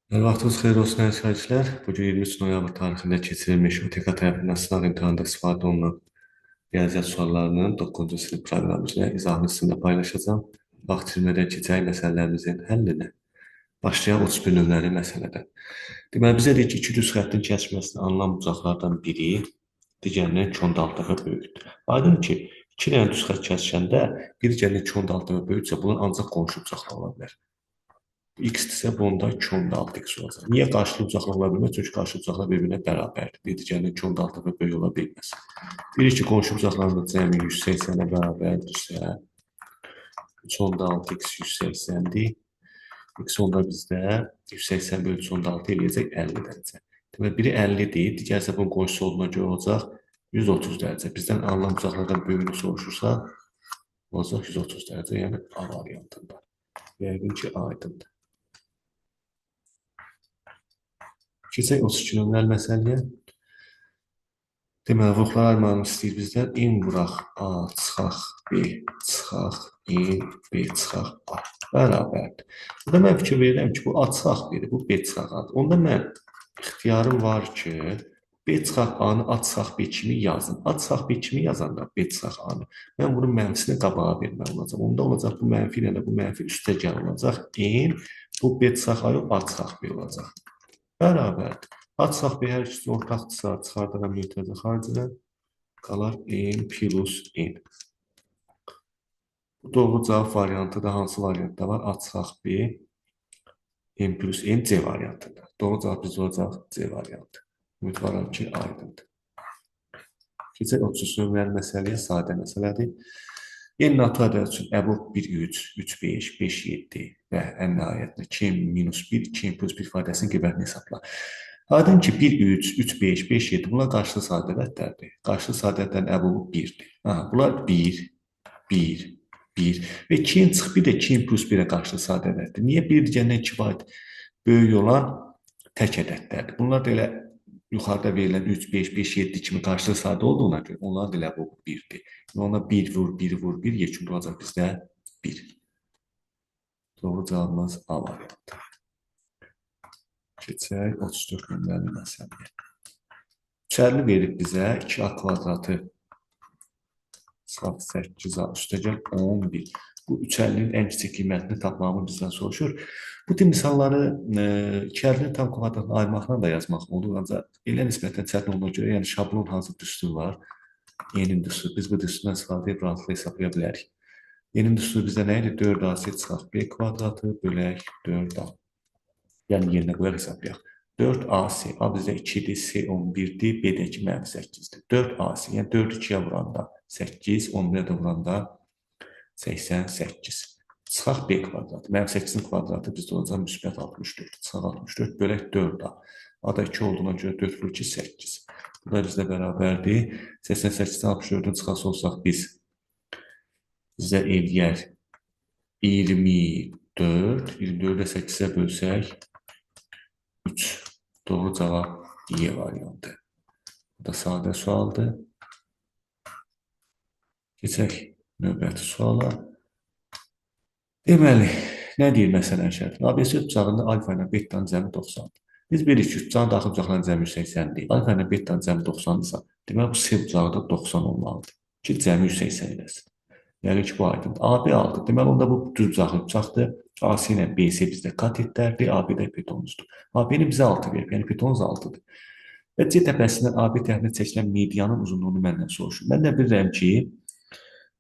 Vaxtınız xeyir olsun əziz izləyicilər. Bugün 23 noyabr tarixində keçirilmiş UTK tərəfindən sınaq imtahanında istifadə olunan riyaziyyat suallarının 9-cu sinif proqramı üzrə izahını sizinlə paylaşacağam. Vaxt itirmədən keçək məsələlərimizin həllinə. Başlayaq 31 nömrəli məsələdən. Deməli, bizə deyir ki, iki düz xəttin kəsməsini alınan bucaqlardan biri digərindən 2.6 dəfə böyükdür. Aydın ki, iki dənə düz xətt kəsişəndə biri digərindən 2.6 dəfə böyüksə, bunlar ancaq qonşu bucaqlar ola bilər. X-dirsə bunda 2.6x olacaq. Niyə qarşılıqlı bucaqlar ola bilməz? Çünki qarşılıqlı bucaqlar bir-birinə bərabərdir. Bir digərindən 2.6 və böyük ola bilməz. Bilir ki, qonşu bucaqların da cəmi 180-ə bərabərdirsə, 3.6x 180-dir. X onda bizdə 180 bölü 3.6 eləyəcək 50 dərəcə. Demək, biri 50-dir, digər isə bunun qonşusu olduğuna görə olacaq 130 dərəcə. Bizdən alınan bucaqlardan böyüyünü soruşursa, olacaq 130 dərəcə, yəni A variantında. Yəqin ki, aydındır. Keçək 32 nömrəli məsələyə. Deməli, vuxlar armağanı istəyir bizdən. İn vuraq A, çıxaq B, çıxaq İn, B, çıxaq A. Bərabərdir. Burada mən fikir verirəm ki, bu A çıxaq B-dir, bu B çıxaq A-dır. Onda mən ixtiyarım var ki, B çıxaq A-nı A çıxaq B kimi yazın. A çıxaq B kimi yazanda B çıxaq A-nı mən bunun mənfisini qabağa verməli olacaq. Onda olacaq bu mənfi ilə də bu mənfi üstə gəl olacaq. İn, bu B çıxaq A yox, A çıxaq B olacaq. Bərabərdir. A çıxaq B hər ikisi ortaqdırsa, çıxardıram mütərizə xaricində, qalar N plus N. Bu doğru cavab variantıda hansı variantda var? A çıxaq B, N plus N C variantında. Doğru cavab bizdə olacaq C variantı. Ümidvaram ki, aydındır. Keçək 33 nömrəli məsələyə, sadə məsələdir. N natı ədəd üçün əbub 1, 3, 3, 5, 5, 7 və ən nəhayətində 2, minus 1, 2, plus 1 ifadəsinin qeybətini hesabla. Aydın ki, 1, 3, 3, 5, 5, 7 bunlar qarşılı sadə ədədlərdir. Qarşılı sadə ədədlərin əbubu 1-dir. Bunlar 1, 1, 1 və 2-nin çıx 1 də 2-nin plus 1-ə qarşılı sadə ədəddir. Niyə 1 digərindən 2 vaid böyük olan tək ədədlərdir? Bunlar da elə yuxarıda verilən 3, 5, 5, 7 kimi qarşılı sadə olduğuna görə onların da əbubu 1-dir. Ona 1 vur, 1 vur, 1 yekun olacaq bizdə 1. Doğru cavabımız A variantı. Keçək 34 nömrəli məsələyə. Üçərli verib bizə 2A kvadratı sıfat 8A üstəgəl 11. Bu üçərlinin ən kiçik qiymətini tapmağımı bizdən soruşur. Bu tip misalları ikərlinin tam kvadratını ayırmaqla da yazmaq olur. Ancaq elə nisbətən çətin olduğuna görə, yəni şablon hansı düstur var? Yenin düsturu. Biz bu düsturdan istifadə edib rahatlıqla hesablaya bilərik. Yenin düsturu bizdə nə idi? 4AC çıxaq B kvadratı bölək 4A. Yəni yerinə qoyaq hesablayaq. 4AC, A bizdə 2-dir, C 11-dir, B də 2 mənfi 8-dir. 4AC, yəni 4-ü 2-yə vuranda 8, 11-ə də vuranda 88. Çıxaq B kvadratı. Mənfi 8-in kvadratı bizdə olacaq müsbət 64. Çıxaq 64 bölək 4A. A da 2 olduğuna görə 4 vur 2, 8. Bu da bizdə bərabərdir. 88-dən 64-ün çıxası olsaq bizdə eləyər 24. 24-də 8-ə bölsək 3. Doğru cavab Y variantı. Bu da sadə sualdır. Keçək növbəti suala. Deməli, nə deyir məsələn şərti? ABC bucağında alfa ilə betanın cəmi 90-dır. Biz bilirik ki, bucağın daxil bucaqların cəmi 180-dir. Alfa ilə betanın cəmi 90-dırsa, demək bu C bucağı da 90 olmalıdır ki, cəmi 180 eləsin. Yəni ki, bu aydındır. AB 6. Deməli, onda bu düz bucaqlı bucaqdır. AC ilə BC bizdə katetlərdir, AB də betonuzdur. AB-ni bizə 6 verib, yəni betonuz 6-dır. Və C təpəsindən AB tərəfindən çəkilən medianın uzunluğunu məndən soruşur. Mən də bilirəm ki,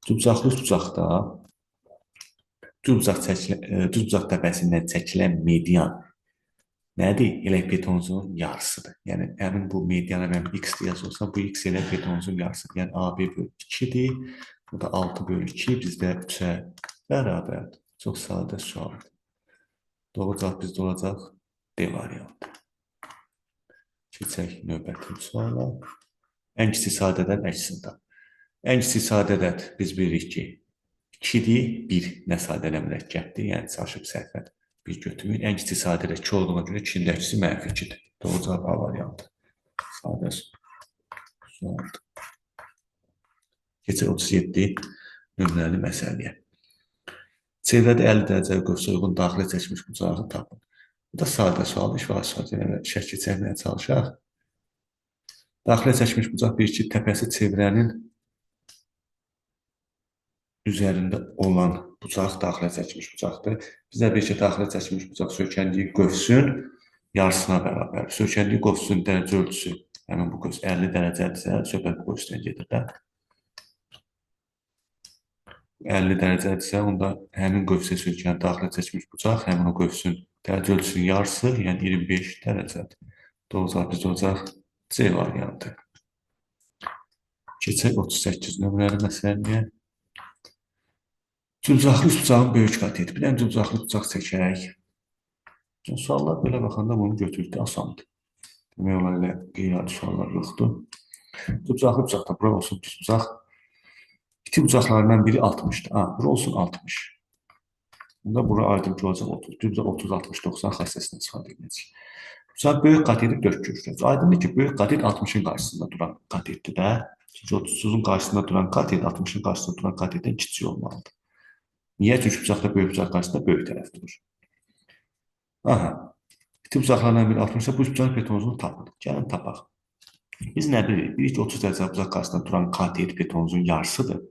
düz bucaqda düz bucaq təpəsindən çəkilən median nədir? Elə betonuzun yarısıdır. Yəni, həmin bu mediana mən x deyə olsam, bu x elə betonuzun yarısıdır. Yəni, AB bölü 2-dir. Bu da 6 bölü 2 bizdə 3-ə bərabərdir. Çox sadə sualdır. Doğru cavab bizdə olacaq D variantı. Keçək növbəti suala. Ən kiçik sadə ədəd əksində. Ən kiçik sadə ədəd biz bilirik ki, 2-dir, 1 nə sadə ilə mürəkkəbdir, yəni çarşıb səhvət bir götürün. Ən kiçik sadə ədəd 2 olduğuna görə 2-nin əksi mənfi 2-dir. Doğru cavab A variantı. Sadə sualdır. Keçək 37 nömrəli məsələyə. Çevrədə 50 dərəcəyə qövsə uyğun daxilə çəkmiş bucağı tapın. Bu da sadə sual, iş var sual, şəkil çəkməyə çalışaq. Daxilə çəkmiş bucaq bir ki, təpəsi çevrənin üzərində olan bucaq daxilə çəkmiş bucaqdır. Bizə bir ki, daxilə çəkmiş bucaq sökənliyi qövsün yarısına bərabər. Sökənliyi qövsün dərəcə ölçüsü, həmin bu qövs 50 dərəcədirsə, söhbət bu qövsdən gedir də. 50 dərəcədirsə, onda həmin qövsə sökən daxilə çəkmiş bucaq, həmin o qövsün dərəcə ölçüsünün yarısı, yəni 25 dərəcədir. Doğruca biz olacaq C variantı. Keçək 38 nömrəli məsələyə. Cübcaqlı bucağın böyük qatet. Bir dənə cübcaqlı bucaq çəkək. Suallar belə baxanda bunu götürdü, asandır. Demək olar elə qeyri-adi suallar yoxdur. Cübcaqlı bucaqda bura olsun düz bucaq. İki bucaqlarından biri 60'dır. Bura olsun 60. Bunda bura aydın ki olacaq 30. Düz 30, 60, 90 xəstəsindən istifadə edəcək. Bucaq böyük qateti 4 köşkür. Aydındır ki, böyük qatet 60'ın qarşısında duran qatetdir də. Çünki 30'un qarşısında duran qatet 60'ın qarşısında duran qatetdən kiçik olmalıdır. Niyə? Çünki bucaqda böyük bucaq qarşısında böyük tərəf durur. İti bucaqlarından biri 60-sa bu bucaq betonuzunu tapın. Gəlin tapaq. Biz nə bilirik? Bilirik ki, 30 dərəcə bucaq qarşısında duran qatet betonuzun yarısıdır.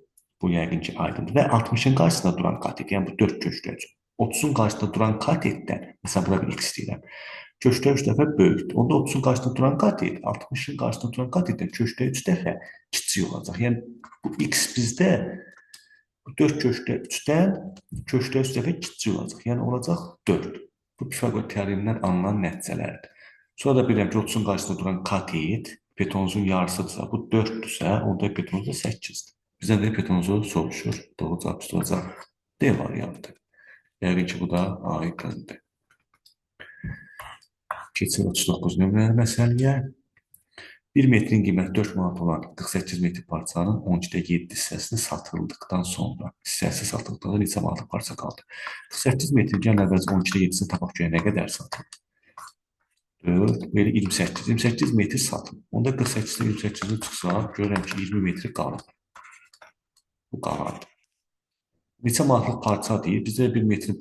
Bu yəqin ki, aydındır. Və 60'ın qarşısında duran qatet, yəni bu 4 köşkür. 30'un qarşısında duran qatetdən, məsələn, bura bir x deyirəm. Köşkdə 3 dəfə böyükdür. Onda 30'un qarşısında duran qatet, 60'ın qarşısında duran qatetdən köşkdə 3 dəfə kiçik olacaq. Yəni, bu x bizdə 4 köşkdə 3-dən köşkdə 3 dəfə kiçik olacaq. Yəni, olacaq 4. Bu Pifaqor teoremindən alınan nəticələrdir. Sonra da bilirəm ki, 30'un qarşısında duran katet betonuzun yarısıdırsa, bu 4'dürsə, onda betonuz da 8'dir. Bizdən də betonuzu soruşur. Doğru cavab olacaq D variantı. Yəqin ki, bu da aydındır. Keçir 39 nömrəli məsələyə. 1 metrin qiyməti 4 manat olan 48 metr parçanın 12'də 7 hissəsini satıldıqdan sonra, hissəsi satıldıqdan neçə manatlıq parça qaldı? 48 metrin gəlin əvvəlcə 12'də 7'sini tapaq ki, nə qədər satılır? 4, belə 28. 28 metr satılır. Onda 48'də 28'i çıxsa, görürəm ki, 20 metri qalır. Bu qalardı. Neçə manatlıq parça deyir? Bizdə 1 metr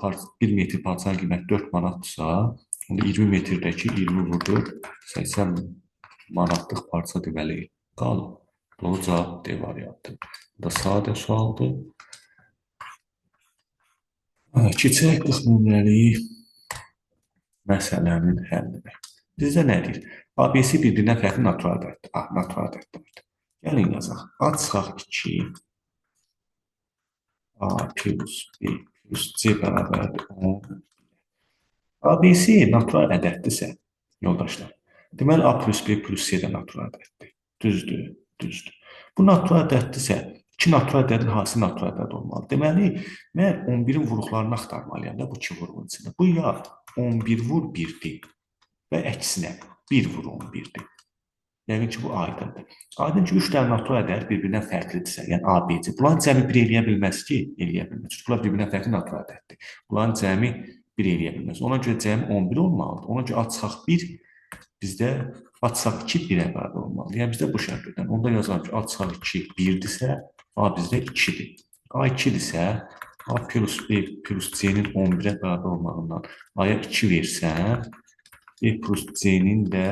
parçanın qiyməti 4 manatdırsa, onda 20 metrdəki 20 vurdur, 80 manatlıq parça deməli qalır. Doğru cavab D variantı. Bu da sadə sualdır. Keçək 40 nömrəli məsələnin həllinə. Bizdə nə deyir? ABC bir-birindən fərqli natural ədəddir. Natural ədəddir. Gəlin yazaq. A çıxaq 2, A plus B plus C bərabərdir 10. ABC natural ədəddirsə, yoldaşlar, deməli A plus B plus C də natural ədəddir. Düzdür, düzdür. Bu natural ədəddirsə, iki natural ədədin hansı natural ədəd olmalı? Deməli, mən 11'in vuruqlarını axtarmalıyam da bu iki vuruğun içində. Bu ya 11 vur 1'dir və əksinə 1 vur 11'dir. Yəqin ki, bu aydındır. Aydın ki, 3 dənə natural ədəd bir-birindən fərqlidirsə, yəni A, B, C. Bunların cəmi 1 eləyə bilməz ki, eləyə bilməz. Çünki bunlar bir-birindən fərqli natural ədəddir. Bunların cəmi 1 eləyə bilməz. Ona görə cəmi 11 olmalıdır. Ona görə A çıxaq 1, bizdə A çıxaq 2 1-ə bərabər olmalıdır. Yəni, bizdə bu şərtlərdən. Onda yazalım ki, A çıxaq 2 1-dirsə, A bizdə 2-dir. A 2-dirsə, A plus B plus C-nin 11'ə bərabər olmağından A-ya 2 versən, B plus C-nin də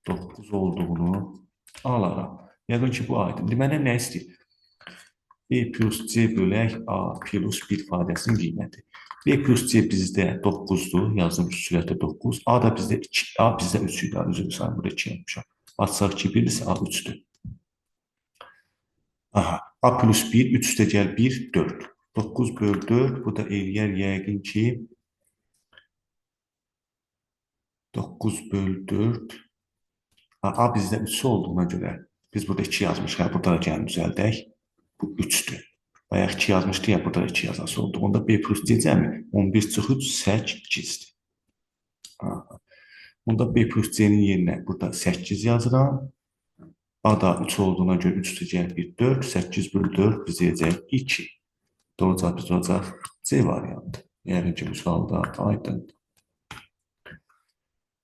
9 olduğunu alaram. Yəqin ki, bu aydın. Deməli, nə istəyir? B plus C bölək A plus 1 ifadəsinin qiyməti. B plus C bizdə 9'dur. Yazdım ki, sürətdə 9. A da bizdə 2. A bizdə 3 idi. Üzr sayın, burada 2 yapmışam. A çıxaq 2 1-dirsə, A 3'dür. A plus 1, 3 üstə gəl 1, 4. 9 böl 4, bu da eləyər yəqin ki 9 böl 4. A bizdə 3 olduğuna görə biz burada 2 yazmışıq. Burada da gəlin düzəldək. Bu 3'dür. Bayaq 2 yazmışdı ya, burada da 2 yazası oldu. Onda B plus C cəmi 11 çıx 3 8'dir. Onda B plus C'nin yerinə burada 8 yazıram. A da 3 olduğuna görə 3 üstə gəl 1, 4. 8 böl 4 bizə deyəcək 2. Doğru cavab bizə olacaq C variantı. Yəqin ki, bu sualda aydındır.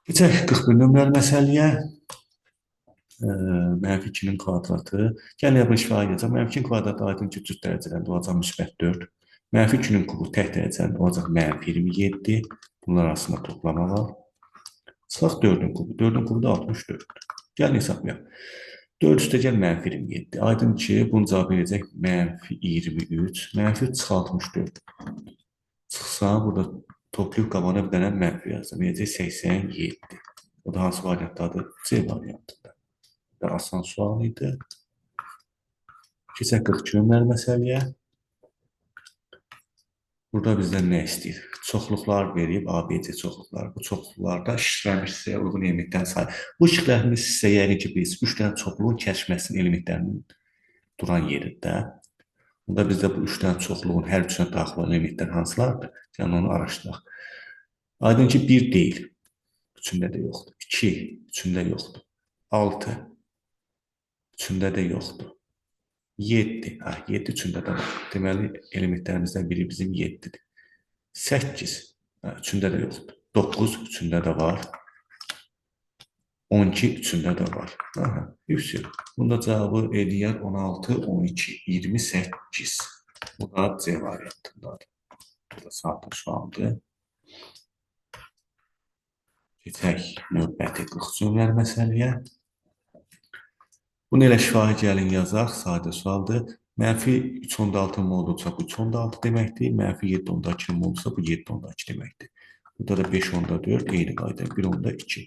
Keçək 41 nömrəli məsələyə. Mənfi 2'nin kvadratı. Gəlin ya bu işarə edəcəm. Mənfi 2'nin kvadratı aydın ki, cüt dərəcələrində olacaq müsbət 4. Mənfi 2'nin kubu tək dərəcələrində olacaq mənfi 27. Bunlar arasında toplama var. Çıxaq 4-ün kubu. 4-ün kubu da 64. Gəlin hesablayaq. 4 üstəgəl mənfi 27. Aydın ki, bunun cavabı eləyəcək mənfi 23. Mənfi çıx 64. Çıxsa, burada toplayıb qabağına bir dənə mənfi yazdım. Eləyəcək 87. O da hansı variantdadır? C variantında. Asan sual idi. Keçək 42 nömrəli məsələyə. Burada bizdən nə istəyir? Çoxluqlar verib, ABC çoxluqlar. Bu çoxluqlarda şifrəlmiş hissəyə uyğun elementlərin sayı. Bu şifrəlmiş hissə yəqin ki, biz 3 dənə çoxluğun kəşfməsinin elementlərinin duran yerində. Burada bizdə bu 3 dənə çoxluğun hər üçünə daxil olan elementlər hansılardır? Yəni onu araşdıraq. Aydın ki, 1 deyil. Üçündə də yoxdur. 2 üçündə yoxdur. 6 üçündə də yoxdur. 7. 7 üçündə də var. Deməli, elementlərimizdən biri bizim 7-dir. 8. Üçündə də yoxdur. 9 üçündə də var. 12 üçündə də var. Yüksək. Bunda cavabı eləyər 16, 12, 28. Bu da C variantındadır. Bu da saatlı sualdır. Keçək növbəti 40 nömrəli məsələyə. Bunu elə şifahi gəlin yazaq, sadə sualdır. Mənfi 3.6 modulsa bu 3.6 deməkdir. Mənfi 7.2 modulsa bu 7.2 deməkdir. Burada da 5.4 eyni qayda, 1.2.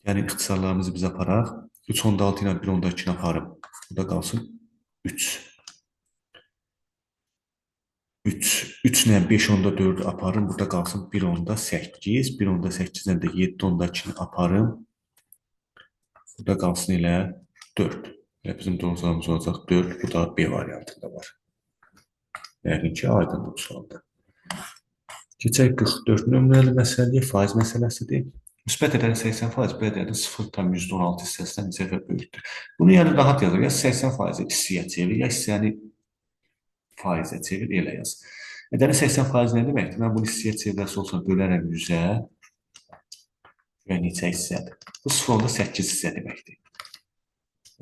Yəni ixtisarlarımızı biz aparaq. 3.6 ilə 1.2 aparım. Burada qalsın 3. 3 ilə 5.4 aparım. Burada qalsın 1.8. 1.8-dən də 7.2 aparım. Burada qalsın elə 4. Bizim doğru cavabımız olacaq 4. Bu da B variantında var. Yəqin ki, aydındır bu sualda. Keçək 44 nömrəli məsələyə, faiz məsələsidir. Müsbət ədədin 80%, B ədədin 0,16 hissəsindən neçə dəfə böyükdür. Bunu yəni rahat yazır. Ya 80% hissəyə çevir, ya hissəni faizə çevir, elə yaz. Ədədin 80% nə deməkdir? Mən bunu hissəyə çevirəsi olsa bölərəm 100-ə və neçə hissədir? Bu 0,8 hissə deməkdir.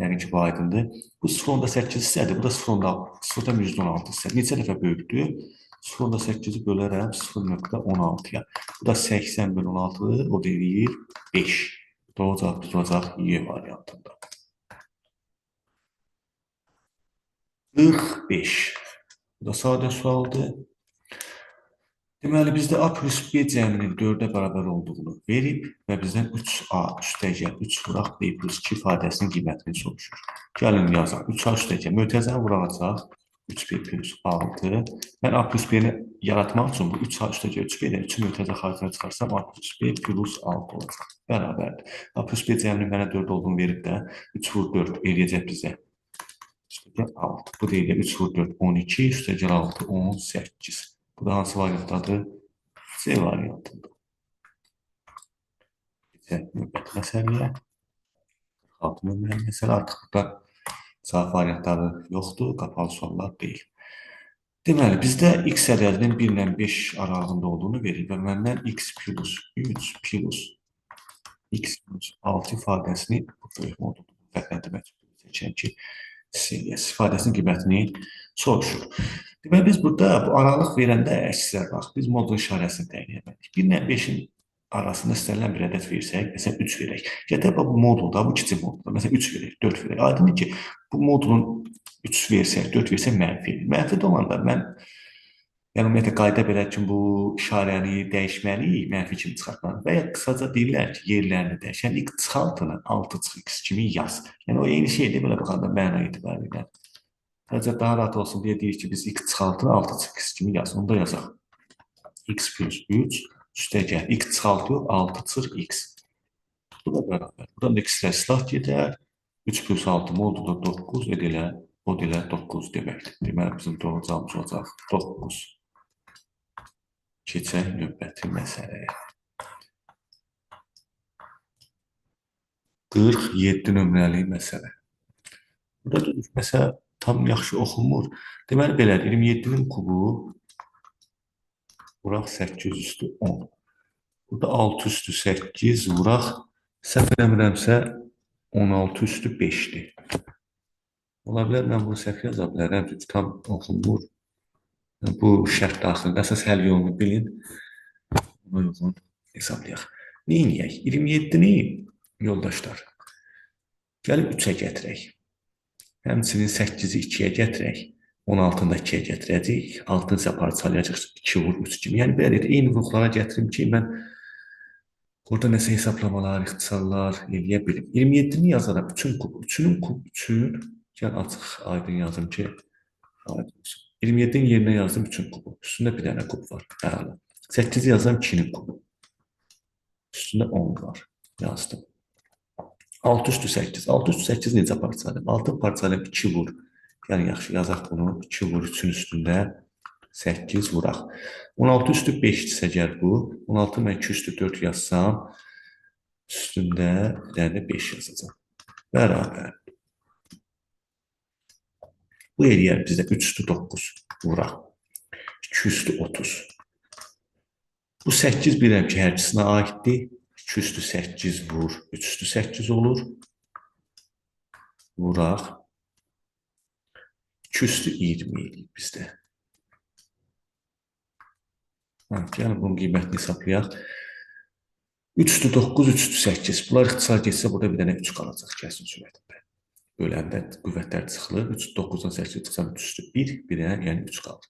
Yəni ki, bu aydındır. Bu 0,8 hissədir. Bu da 0,16 hissə. Neçə dəfə böyükdür? 0,8-i bölərəm 0,16-ya. Bu da 80 bölü 16, o deyir 5. Doğru cavab tutulacaq Y variantında. 45. Bu da sadə sualdır. Deməli, bizdə A plus B cəminin 4-ə bərabər olduğunu verib və bizdən 3A üstəgəl 3 vuraq B plus 2 ifadəsinin qiymətini soruşur. Gəlin yazaq. 3A üstəgəl mötərizəni vuracaq. 3B plus 6. Mən A plus B-ni yaratmaq üçün bu 3A üstəgəl 3B-dən 3-ü mötərizə xaricə çıxarsam A plus B plus 6 olacaq. Bərabərdir. A plus B cəminin mənə 4 olduğunu verib də 3 vur 4 eləyəcək bizə. Üstəgəl 6. Bu deyil 3 vur 4 12, üstəgəl 6 18. Bu da hansı variantdadır? C variantında. Növbəti məsələyə. 6 nömrəli məsələ artıq burada cavab variantları yoxdur, qapalı suallar deyil. Deməli, bizdə x ədədinin 1 ilə 5 aralığında olduğunu verir və məndən x plus 3 plus x plus 6 ifadəsini fərqləndirmək seçən ki, ifadəsinin qiymətini soruşur. Deməli, biz burada bu aralıq verəndə əksizlər bax, biz modul işarəsini təyin etməliyik. 1 ilə 5-in arasında istənilən bir ədəd versək, məsələn 3 verək. Gətirək bu modulda, bu kiçik modulda, məsələn 3 verək, 4 verək. Aydındır ki, bu modulun 3 versək, 4 versək mənfi. Mənfi də olanda mən, yəni ümumiyyətlə qayda belə ki, bu işarəni dəyişməliyik, mənfi kimi çıxartmalıyıq. Və ya qısaca deyirlər ki, yerlərini dəyişən, yəni x çıxaltını 6x kimi yaz. Yəni o eyni şeydir, belə baxanda məna etibarilə. Sadəcə daha rahat olsun deyə deyir ki, biz x çıxaltını 6x kimi yaz. Onu da yazaq. X plus 3 üstəgəl x çıxaltı 6 çır x. Bu da bərabər. Buradan x-lər silah gedər. 3 plus 6 modulda 9 edilə, o dilə 9 deməkdir. Deməli, bizim doğru cavabımız olacaq 9. Keçək növbəti məsələyə. 47 nömrəli məsələ. Burada məsələ tam yaxşı oxunmur. Deməli, belədir. 27-nin kubu vuraq 8 üstü 10. Burada 6 üstü 8 vuraq, səhv eləmirəmsə 16 üstü 5-dir. Ola bilər, mən bunu səhv yaza bilərəm, çünki tam oxunmur. Bu şərt daxilində əsas həll yolunu bilin. Buna uyğun hesablayaq. Neyniyək? 27-ni yoldaşlar gəlib 3-ə gətirək. Həmçinin 8-i 2-yə gətirək. 16-nı da 2-yə gətirəcəyik. 6-nı isə parçalayacaq 2 vur 3 kimi. Yəni belə eyni ruhlara gətirim ki, mən burada nəsə hesablamalar, ixtisarlar eləyə bilim. 27-ni yazaram. 3-ün kubu. 3-ün kubu 3-ün gəl açıq aydın yazım ki, aydın olsun. 27-nin yerinə yazdım 3-ün kubu. Üstündə bir dənə kub var. Bəli. 8-i yazdım 2-nin kubu. Üstündə 10 var. Yazdım. 6 üstü 8. 6 üstü 8 necə parçalayım? 6 parçalayım 2 vur. Yəni yaxşı yazaq bunu. 2 vur 3-ün üstündə 8 vuraq. 16 üstü 5-dirsə gəl bu. 16 mən 2 üstü 4 yazsam üstündə bir dənə 5 yazacağam. Bərabər. Bu eləyər bizdə 3 üstü 9 vuraq. 2 üstü 30. Bu 8 bilirəm ki, hərbisinə aiddir. 2 üstü 8 vur. 3 üstü 8 olur. Vuraq. 2 üstü 20 eləyir bizdə. Gəlin bunun qiymətini hesablayaq. 3 üstü 9, 3 üstü 8. Bunlar ixtisar geçsə burada bir dənə 3 qalacaq kəsin sürətində. Böləndə qüvvətlər çıxılır. 3 üstü 9-dan 8 çıxsam 3 üstü 1, bir dənə yəni 3 qalır.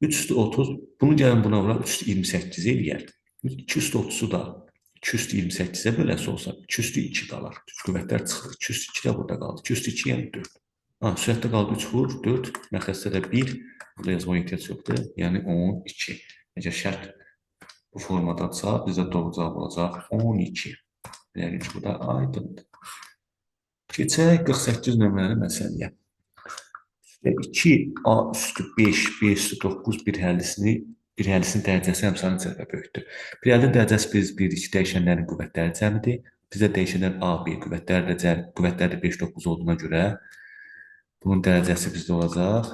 3 üstü 30, bunu gəlin buna vuraq 3 üstü 28 eləyər. 2 üstü 30-u da 2 üstü 28-ə böləsi olsa 2 üstü 2 qalar. Qüvvətlər çıxılır. 2 üstü 2 də burada qaldı. 2 üstü 2 yəni 4. Sürətdə qaldı 3 vur, 4, məxəsdə də 1, burada yazmaya ehtiyac yoxdur, yəni 12. Əgər şərt bu formadadsa, bizdə doğru cavab olacaq 12. Yəni ki, bu da aydındır. Keçək 48 nömrəli məsələyə. 2A üstü 5, B üstü 9 bir həllisinin dərəcəsi əmsalının cəbə böyükdür. Bir həllin dərəcəsi biz bilirik ki, dəyişənlərin qüvvətləri cəmidir. Bizdə dəyişənlər A, B qüvvətləri də 5, 9 olduğuna görə bunun dərəcəsi bizdə olacaq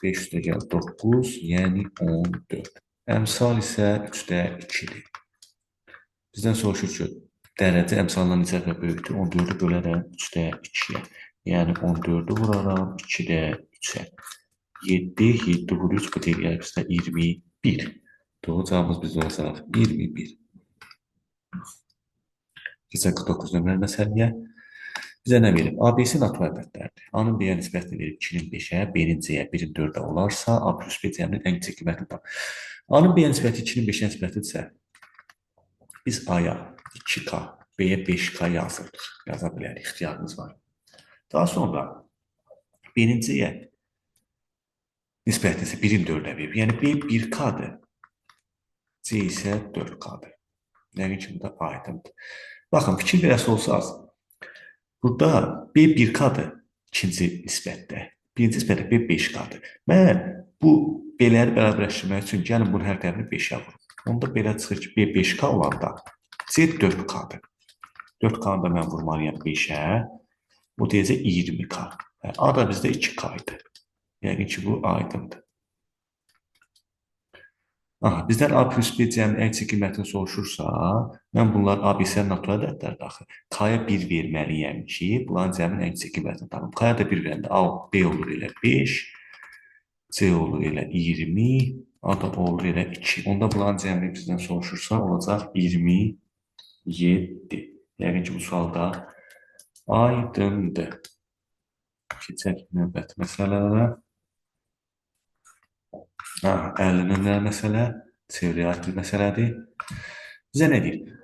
5 üstə gəl 9, yəni 14. Əmsal isə 3-də 2-dir. Bizdən soruşur ki, dərəcə əmsalından necə böyükdür? 14-ü bölərəm 3-də 2-yə. Yəni 14-ü vuraram 2-də 3-ə. 7, 7 vur 3, bu deyil bizdə 21. Doğru cavabımız bizdə olacaq 21. Keçək 49 nömrəli məsələyə. Bizə nə verir? ABC natural ədədlərdir. A-nın B-yə nisbətini verib 2-nin 5-ə, B-nin C-yə, 1-in 4-ə olarsa, A plus B cəminin ən kiçik qiymətini tap. A-nın B-yə nisbəti 2-nin 5-ə nisbətidirsə, biz A-ya 2K, B-yə 5K yazırdıq. Yaza bilərik, ixtiyarımız var. Daha sonra B-nin C-yə nisbəti isə 1-in 4-ə verib. Yəni B 1K-dır, C isə 4K-dır. Yəni ki, bu da aydındır. Baxın, fikir verəsi olsaq, burada B 1K-dır ikinci nisbətdə. Birinci nisbətdə B 5K-dır. Mən bu B-ləri bərabərləşdirmək üçün gəlin bunun hər tərəfini 5-ə vurum. Onda belə çıxır ki, B 5K olanda C 4K-dır. 4K-nı da mən vurmalıyam 5-ə. Bu deyəcək 20K. A da bizdə 2K idi. Yəni ki, bu aydındır. Bizdən A plus B cəminin ən kiçik qiymətini soruşursa, mən bunlar ABC-nin natural ədədlər daxil. K-ya 1 verməliyəm ki, bunların cəminin ən kiçik qiymətini tapım. K-ya da 1 verəndə A, B olur elə 5, C olur elə 20, A da olur elə 2. Onda bunların cəmini bizdən soruşursa, olacaq 27. Yəni ki, bu sualda aydındır. Keçək növbəti məsələlərə. 50 nömrəli məsələ, çevrəyə aid bir məsələdir. Bizə nə deyir?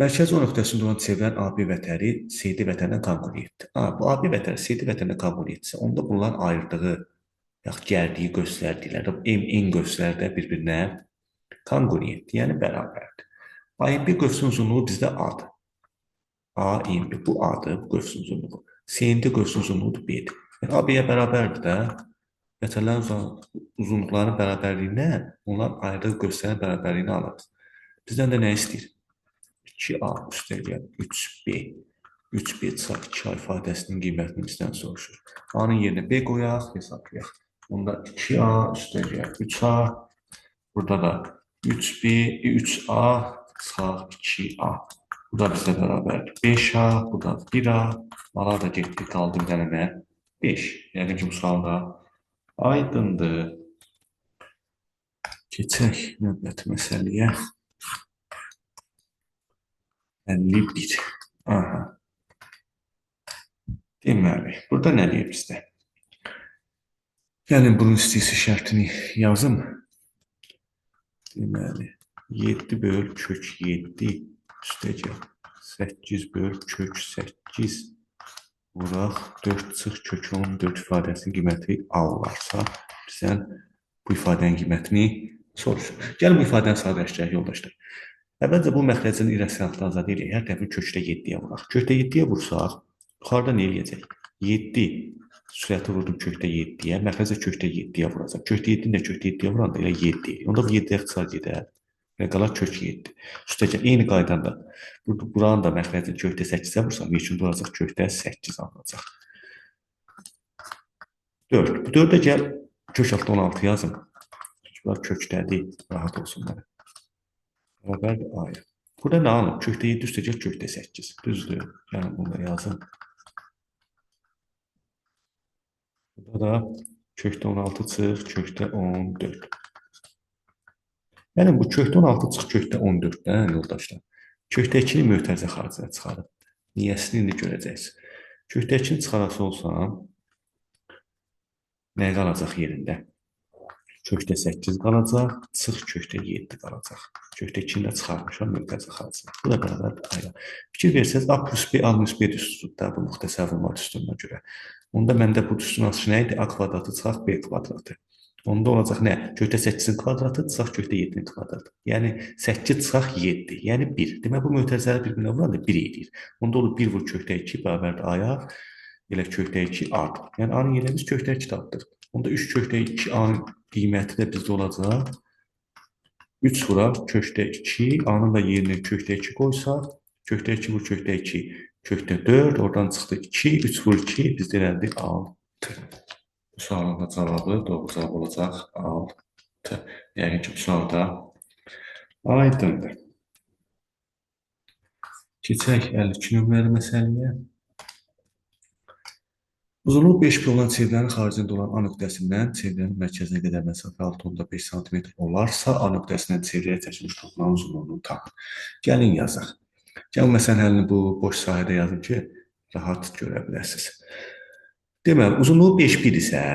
Mərkəzi O nöqtəsində olan çevrənin AB vətəri CD vətərindən konqruentdir. Bu AB vətəri CD vətərindən konqruentdirsə, onda bunların ayırdığı, yaxud gəldiyi göstərdikləri, n göstərdə bir-birinə konqruentdir, yəni bərabərdir. AMB qövsün uzunluğu bizdə A-dır. AMB bu A-dır, bu qövsün uzunluğu. CND qövsün uzunluğudur B-dir. Yəni AB-yə bərabərdir də. Vətənlərin uzunluqlarının bərabərliyindən onların ayrı göstərən bərabərliyini alırız. Bizdən də nə istəyir? 2A üstəgəl 3B. 3B çıxaq 2A ifadəsinin qiymətini bizdən soruşur. A-nın yerinə B qoyaq, hesablayaq. Onda 2A üstəgəl 3A. Burada da 3B, 3A çıxaq 2A. Bu da bizdə bərabərdir. 5A, bu da 1A. Ala da getdi, qaldı bir dənə nə? 5. Yəni ki, bu sualda aydındır. Keçək növbəti məsələyə. 51. Aha. Deməli, burada nə deyir bizdə? Gəlin bunun istisi şərtini yazım. Deməli, 7 böl kök 7 üstəcə 8 böl kök 8 vuraq 4 çıx kök 14 ifadəsinin qiyməti alınarsa, bizdən bu ifadənin qiymətini soruşur. Gəlin bu ifadəni sadələşdirək yoldaşlar. Əvvəlcə bu məxrəcin irrasionalını azad edirik. Hər dəfə kökdə 7-yə vuraq. Kökdə 7-yə vursaq, yuxarıda nə eləyəcək? 7 sürəti vurdum kökdə 7-yə, məxrəcə kökdə 7-yə vuracaq. Kökdə 7-ni də kökdə 7-yə vuranda elə 7. Onda bu 7-yə ixtisar gedər. Və qalar kök 7. Üstəcə eyni qaydanda buranın da məxrəcin kökdə 8-ə vursaq, yeşildə olacaq kökdə 8 alınacaq. 4. Bu 4-ə gəl kök altı 16 yazın. Bunlar kökdədir, rahat olsun mənə. Bərabər A-ya. Burada nə alınıb? Kökdə 7 üstəcək kökdə 8. Düzdür. Yəni bunu da yazın. Burada da kökdə 16 çıx, kökdə 14. Yəni bu kökdə 16 çıx, kökdə 14-dən yoldaşlar. Kökdə 2-ni mötərizə xaricə çıxarıb. Niyəsini indi görəcəksiniz. Kökdə 2-ni çıxarası olsam, nə qalacaq yerində? Kökdə 8 qalacaq, çıx kökdə 7 qalacaq. Kökdə 2-ni də çıxarmışam mötərizə xaricə. Bu da bərabər A-ya. Fikir versəz, A plus B, A minus B düsturudur da bu müxtəsər vurma düsturuna görə. Onda məndə bu düsturun açışı nə idi? A kvadratı çıxaq B kvadratı. Onda olacaq nə? Kökdə 8-in kvadratı çıxaq kökdə 7-nin kvadratı. Yəni 8 çıxaq 7, yəni 1. Demək bu mötərizələr bir-birinə vuranda 1 edir. Onda olur 1 vur kökdə 2 bərabərdir A-ya. Elə kökdə 2 A-dır. Yəni A-nın yerinə biz kökdə 2 tapdıq. Onda 3 kökdə 2 A-nın qiyməti də bizdə olacaq. 3 vuraq kökdə 2, A-nın da yerinə kökdə 2 qoysaq, kökdə 2 vur kökdə 2, kökdə 4, oradan çıxdı 2, 3 vur 2, bizdə elədik 6. Bu sualın da cavabı doğru cavab olacaq 6. Yəni ki, bu sualda aydındır. Keçək 52 nömrəli məsələyə. Uzunluğu 5 pi olan çevrənin xaricində olan A nöqtəsindən çevrənin mərkəzinə qədər məsafə 6.5 sm olarsa, A nöqtəsindən çevrəyə çəkilmiş toxunan uzunluğunu tapın. Gəlin yazaq. Gəlin məsələn həlini bu boş sahədə yazın ki, rahat görə biləsiniz. Deməli, uzunluğu 5 pidirsə,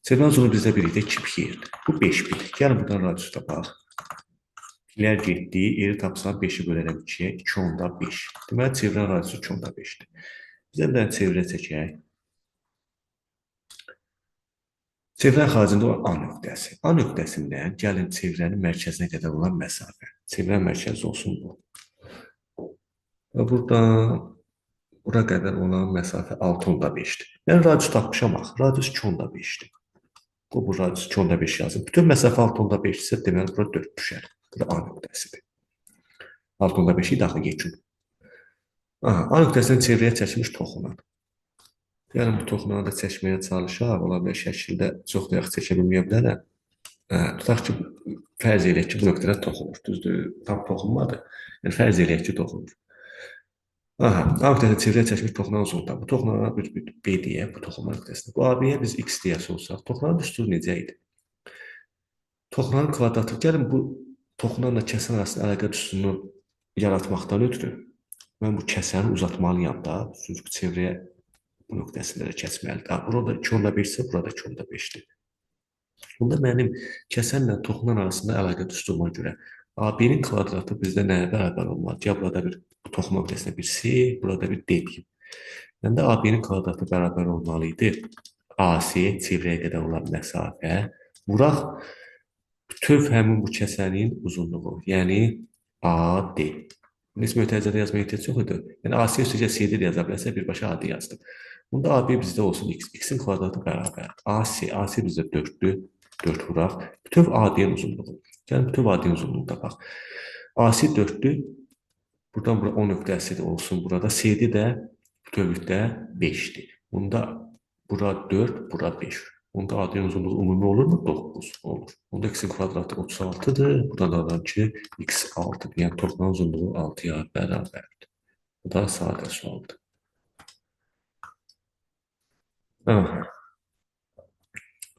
çevrənin uzunluğu bizdə 1 idi, 2 pi yerdir. Bu 5 pidir. Gəlin buradan radius tapaq. Pilər getdi, yeri tapsam 5-i bölərəm 2-yə, 2.5. Deməli, çevrənin radiusu 2.5-dir. Bizə bir dənə çevrə çəkək. Çevrənin xaricində olan A nöqtəsi. A nöqtəsindən gəlin çevrənin mərkəzinə qədər olan məsafə. Çevrənin mərkəzi olsun bu. Və buradan bura qədər olan məsafə 6.5-dir. Mən radius tapmışam axı. Radius 2.5-dir. Bu radius 2.5 yazım. Bütün məsafə 6.5 isə deməli bura 4 düşər. Bura A nöqtəsidir. 6.5-i daxil yekun. A nöqtəsindən çevrəyə çəkilmiş toxunan. Yəni bu toxunanı da çəkməyə çalışaq. Ola bilər şəkildə çox da yaxşı çəkə bilməyə bilərəm. Tutaq ki, fərz eləyək ki, bu nöqtədə toxunur. Düzdür, tam toxunmadı. Yəni fərz eləyək ki, toxunur. Aha, A nöqtəsində çevrəyə çəkilmiş toxunan uzunluqda. Bu toxunana bir B deyək, bu toxunma nöqtəsində. Bu AB-yə biz X deyəsi olsaq, toxunan düsturu necə idi? Toxunanın kvadratı. Gəlin bu toxunanla kəsən arasında əlaqə düsturunu yaratmaqdan ötürü mən bu kəsəni uzatmalıyam da. Çünki çevrəyə bu nöqtəsində də kəsməlidir. Burada 2.5 isə burada 2.5-dir. Bunda mənim kəsənlə toxunan arasında əlaqə düsturuna görə AB-nin kvadratı bizdə nəyə bərabər olmalı? Ya burada bir toxunma nöqtəsinə bir C, burada bir D deyim. Məndə AB-nin kvadratı bərabər olmalı idi. AC çevrəyə qədər olan məsafə vuraq bütöv həmin bu kəsənin uzunluğu, yəni AD. Biz mötərizədə yazmaya ehtiyac yox idi. Yəni AC üstəcə CD də yaza bilərsə birbaşa AD yazdım. Bunda AB bizdə olsun X. X-in kvadratı bərabər. AC bizdə 4-dür. 4 vuraq. Bütöv AD-nin uzunluğu. Gəlin bütöv AD-nin uzunluğunu tapaq. AC 4-dür. Buradan bura 10 nöqtəsi olsun burada. CD də bütövlükdə 5-dir. Bunda bura 4, bura 5. Onda AD-nin uzunluğu ümumi olurmu? 9 olur. Onda X-in kvadratı 36-dır. Buradan alıram ki, X 6-dır. Yəni toxunan uzunluğu 6-ya bərabərdir. Bu da sadə sualdır.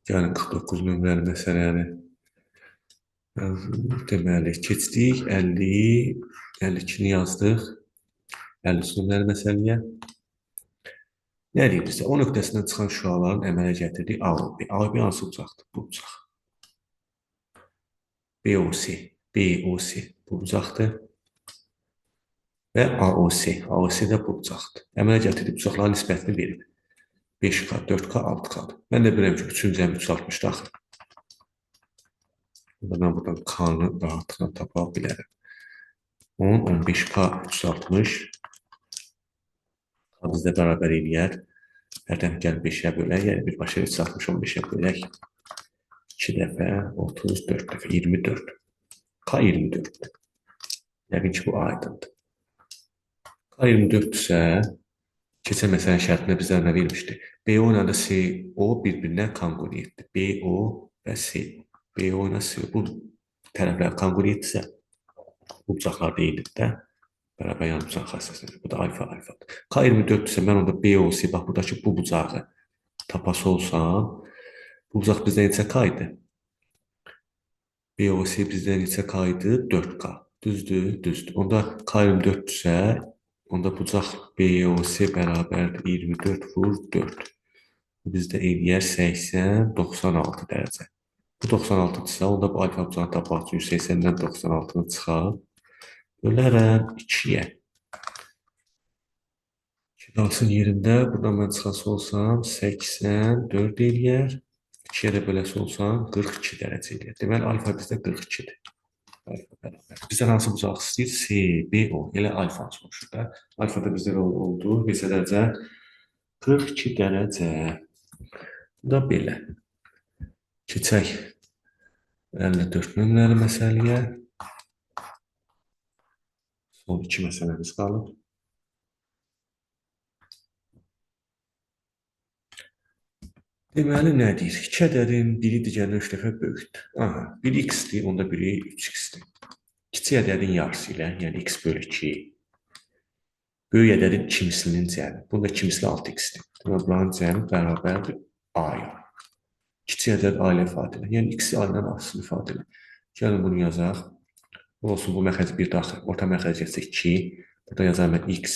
Gəlin 49 nömrəli məsələni deməli keçdik. 50, 52-ni yazdıq. 50 nömrəli məsələyə. Nə deyir bizə? O nöqtəsindən çıxan şüaların əmələ gətirdiyi AOB. AOB hansı bucaqdır? Bu bucaq. BOC. BOC bu bucaqdır. Və AOC. AOC də bu bucaqdır. Əmələ gətirdiyi bucaqların nisbətini verib. 5K, 4K, 6K. Mən də bilirəm ki, 3-cü cəmi 360 daxil. Mən buradan K-nı rahatlıqla tapa bilərəm. 10, 15K, 360. K bizdə bərabər eləyər. Hərdən gəl 5-ə bölək, yəni birbaşa 360, 15-ə bölək. 2 dəfə, 34 dəfə, 24. K 24-dür. Yəqin ki, bu aydındır. K 24-dürsə, keçən məsələnin şərtində bizə nə vermişdi? BO ilə də CO bir-birinə konqruentdir. BO və C. BO ilə CO bu tərəflər konqruentdirsə, bu bucaqlar deyilir də, bərabər yan bucaq xassəsidir. Bu da alfa alfadır. K 24-dürsə, mən onda BOC, bax, buradakı bu bucağı tapası olsam, bu bucaq bizdə neçə K idi? BOC bizdə neçə K idi? 4K. Düzdür? Düzdür. Onda K 24-dürsə, onda bucaq BOC bərabərdir 24 vur 4. Bu bizdə eləyər 80, 96 dərəcə. Bu 96-dırsa, onda bu alfa bucağını tapmaq üçün 180-dən 96-nı çıxar. Bölərəm 2-yə. 2 qalsın yerində. Buradan mən çıxası olsam 84 eləyər. 2-yə də beləsi olsam 42 dərəcə eləyər. Deməli, alfa bizdə 42-dir. Bizdən hansı bucaq istəyir? C, B, O. Elə alfanı soruşur da. Alfa da bizdə oldu. Neçə dərəcə? 42 dərəcə. Bu da belə. Keçək 54 nömrəli məsələyə. Son 2 məsələmiz qalır. Deməli, nə deyir? 2 ədədin biri digərindən 3 dəfə böyükdür. Aha, biri x-dir, onda biri 3x-dir. Kiçik ədədin yarısı ilə, yəni x bölü 2, böyük ədədin 2 mislinin cəmi. Bunda 2 misli 6x-dir. Deməli, buranın cəmi bərabərdir a-ya. Kiçik ədəd a ilə ifadə edilir. Yəni, x-i a ilə asılı ifadə edilir. Gəlin, bunu yazaq. Bu olsun, bu məxəc bir daxil. Orta məxəc getsə 2. Burada yazarım mən x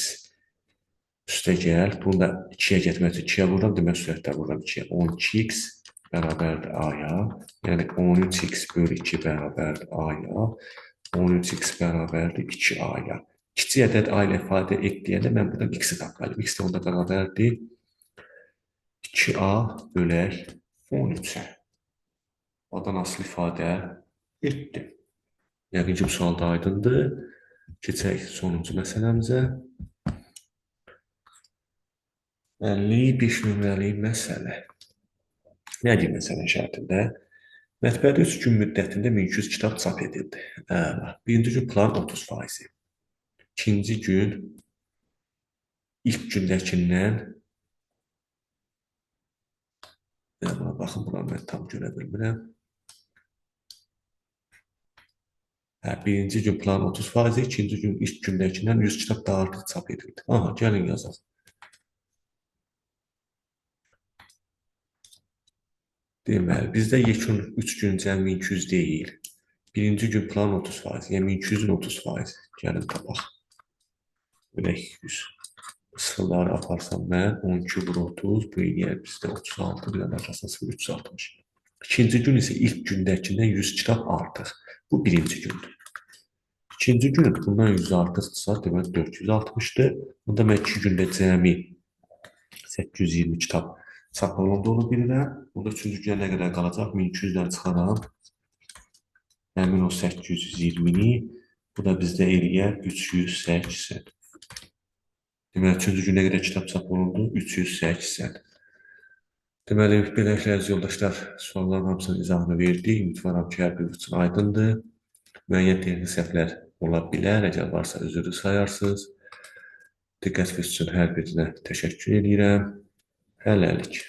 üstə gəl. Bunu da 2-yə getmək üçün 2-yə vururam. Demək, sürətdə vururam 2-yə. 12x bərabərdir a-ya. Yəni, 13x bölü 2 bərabərdir a-ya. 13x bərabərdir 2a-ya. Kiçik ədəd a ilə ifadə etdiyəndə mən buradan x-i tapmalıyım. X də onda bərabərdir 2a bölək 13-ə. Oradan asılı ifadə etdi. Yəqin ki, bu sual da aydındır. Keçək sonuncu məsələmizə. 55 nömrəli məsələ. Nə deyir məsələnin şərtində? Mətbəədə 3 gün müddətində 1200 kitab çap edildi. Birinci gün plan 30%. İkinci gün ilk gündəkindən baxın, buna mən tam görə bilmirəm. Birinci gün plan 30%, ikinci gün ilk gündəkindən 100 kitab daha artıq çap edildi. Aha, gəlin yazaq. Deməli, bizdə yekun 3 gün cəmi 1200 deyil. Birinci gün plan 30%, yəni 1200-ün 30%. Gəlin tapaq. Bölək 100. Sıfırları aparsam mən 12 vur 30, bu eləyər bizdə 36, bir dənə arasında 360. İkinci gün isə ilk gündəkindən 100 kitab artıq. Bu birinci gündür. İkinci gün bundan 100 artıqdırsa, deməli 460-dır. Bunda mən 2 gündə cəmi 820 kitab çap olunduğunu bilirəm. Bunda üçüncü günə nə qədər qalacaq? 1200-dən çıxaram. Həmin o 820-ni, bu da bizdə eləyər 380. Deməli, üçüncü günə qədər kitab çap olundu, 380. Deməli, beləliklə, əziz yoldaşlar, sualların hamısının izahını verdik. Ümidvaram ki, hər bir üçün aydındır. Müəyyən texniki səhvlər ola bilər, əgər varsa üzrlü sayarsınız. Diqqətiniz üçün hər birinə təşəkkür edirəm. Hələlik.